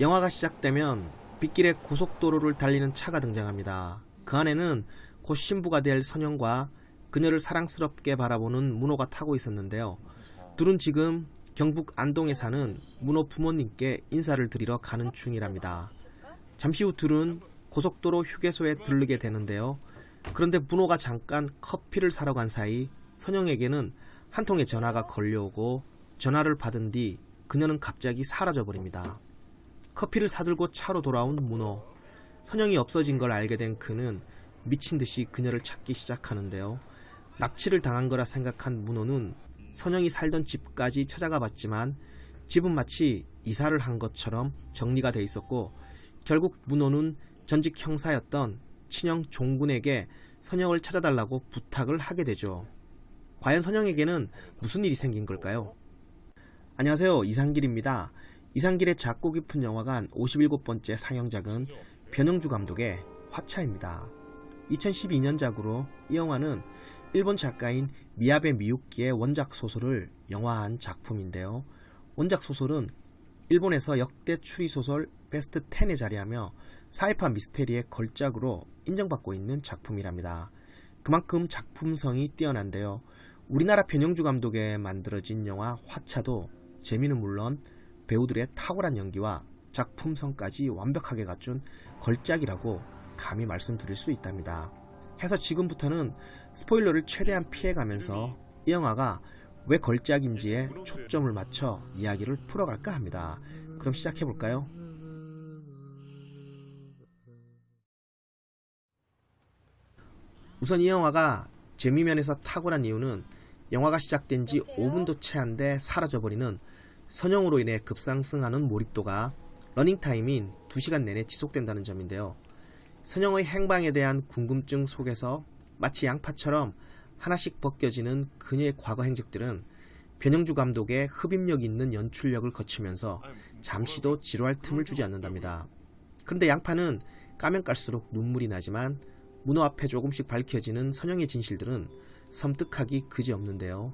영화가 시작되면 빗길에 고속도로를 달리는 차가 등장합니다. 그 안에는 곧 신부가 될 선영과 그녀를 사랑스럽게 바라보는 문호가 타고 있었는데요. 둘은 지금 경북 안동에 사는 문호 부모님께 인사를 드리러 가는 중이랍니다. 잠시 후 둘은 고속도로 휴게소에 들르게 되는데요. 그런데 문호가 잠깐 커피를 사러 간 사이 선영에게는 한 통의 전화가 걸려오고 전화를 받은 뒤 그녀는 갑자기 사라져버립니다. 커피를 사들고 차로 돌아온 문호. 선영이 없어진 걸 알게 된 그는 미친 듯이 그녀를 찾기 시작하는데요. 납치를 당한 거라 생각한 문호는 선영이 살던 집까지 찾아가 봤지만 집은 마치 이사를 한 것처럼 정리가 돼 있었고, 결국 문호는 전직 형사였던 친형 종군에게 선영을 찾아달라고 부탁을 하게 되죠. 과연 선영에게는 무슨 일이 생긴 걸까요? 안녕하세요, 이상길입니다. 이상길의 작고 깊은 영화관 57번째 상영작은 변영주 감독의 화차입니다. 2012년작으로 이 영화는 일본 작가인 미야베 미유키의 원작 소설을 영화한 작품인데요. 원작 소설은 일본에서 역대 추리소설 베스트 10에 자리하며 사이파 미스테리의 걸작으로 인정받고 있는 작품이랍니다. 그만큼 작품성이 뛰어난데요. 우리나라 변영주 감독에 만들어진 영화 화차도 재미는 물론 배우들의 탁월한 연기와 작품성까지 완벽하게 갖춘 걸작이라고 감히 말씀드릴 수 있답니다. 해서 지금부터는 스포일러를 최대한 피해가면서 이 영화가 왜 걸작인지에 초점을 맞춰 이야기를 풀어갈까 합니다. 그럼 시작해볼까요? 우선 이 영화가 재미면에서 탁월한 이유는 영화가 시작된 지 5분도 채 안 돼 사라져버리는 선영으로 인해 급상승하는 몰입도가 러닝타임인 2시간 내내 지속된다는 점인데요. 선영의 행방에 대한 궁금증 속에서 마치 양파처럼 하나씩 벗겨지는 그녀의 과거 행적들은 변영주 감독의 흡입력 있는 연출력을 거치면서 잠시도 지루할 틈을 주지 않는답니다. 그런데 양파는 까면 깔수록 눈물이 나지만 문호 앞에 조금씩 밝혀지는 선영의 진실들은 섬뜩하기 그지없는데요.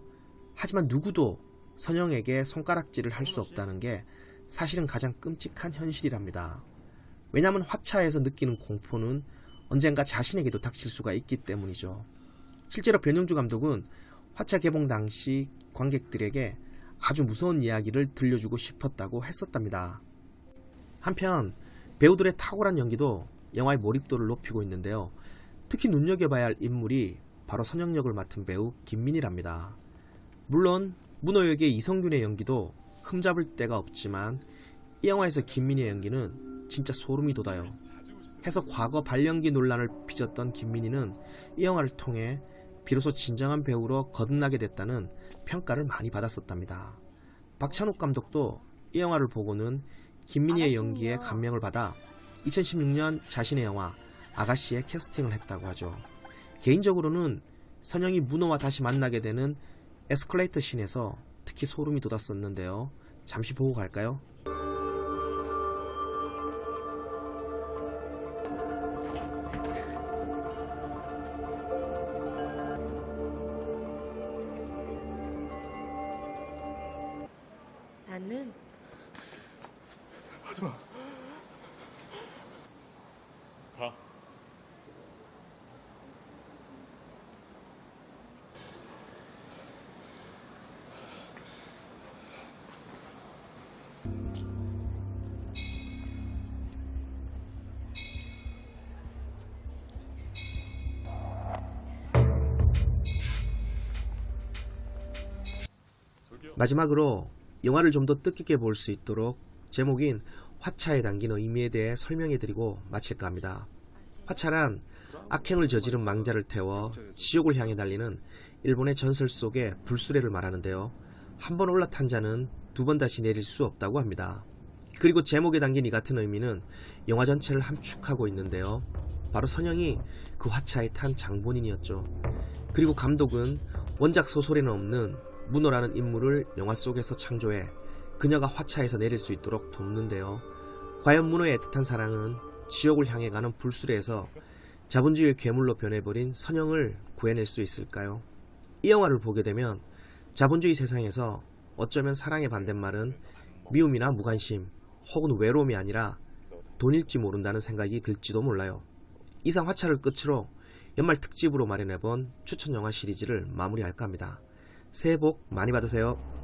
하지만 누구도 선영에게 손가락질을 할 수 없다는 게 사실은 가장 끔찍한 현실이랍니다. 왜냐하면 화차에서 느끼는 공포는 언젠가 자신에게도 닥칠 수가 있기 때문이죠. 실제로 변영주 감독은 화차 개봉 당시 관객들에게 아주 무서운 이야기를 들려주고 싶었다고 했었답니다. 한편 배우들의 탁월한 연기도 영화의 몰입도를 높이고 있는데요. 특히 눈여겨봐야 할 인물이 바로 선영 역을 맡은 배우 김민희랍니다. 물론 문호 역의 이성균의 연기도 흠잡을 데가 없지만 이 영화에서 김민희의 연기는 진짜 소름이 돋아요. 해서 과거 발연기 논란을 빚었던 김민희는 이 영화를 통해 비로소 진정한 배우로 거듭나게 됐다는 평가를 많이 받았었답니다. 박찬욱 감독도 이 영화를 보고는 김민희의 연기에 감명을 받아 2016년 자신의 영화 아가씨에 캐스팅을 했다고 하죠. 개인적으로는 선영이 문호와 다시 만나게 되는 에스컬레이터 씬에서 특히 소름이 돋았었는데요. 잠시 보고 갈까요? 나는 하지마. 가. 마지막으로 영화를 좀 더 뜻깊게 볼 수 있도록 제목인 화차에 담긴 의미에 대해 설명해드리고 마칠까 합니다. 화차란 악행을 저지른 망자를 태워 지옥을 향해 달리는 일본의 전설 속의 불수레를 말하는데요. 한 번 올라탄 자는 두 번 다시 내릴 수 없다고 합니다. 그리고 제목에 담긴 이 같은 의미는 영화 전체를 함축하고 있는데요. 바로 선영이 그 화차에 탄 장본인이었죠. 그리고 감독은 원작 소설에는 없는 문호라는 인물을 영화 속에서 창조해 그녀가 화차에서 내릴 수 있도록 돕는데요. 과연 문호의 애틋한 사랑은 지옥을 향해 가는 불수레에서 자본주의의 괴물로 변해버린 선영을 구해낼 수 있을까요? 이 영화를 보게 되면 자본주의 세상에서 어쩌면 사랑의 반대말은 미움이나 무관심 혹은 외로움이 아니라 돈일지 모른다는 생각이 들지도 몰라요. 이상 화차를 끝으로 연말 특집으로 마련해본 추천영화 시리즈를 마무리할까 합니다. 새해 복 많이 받으세요.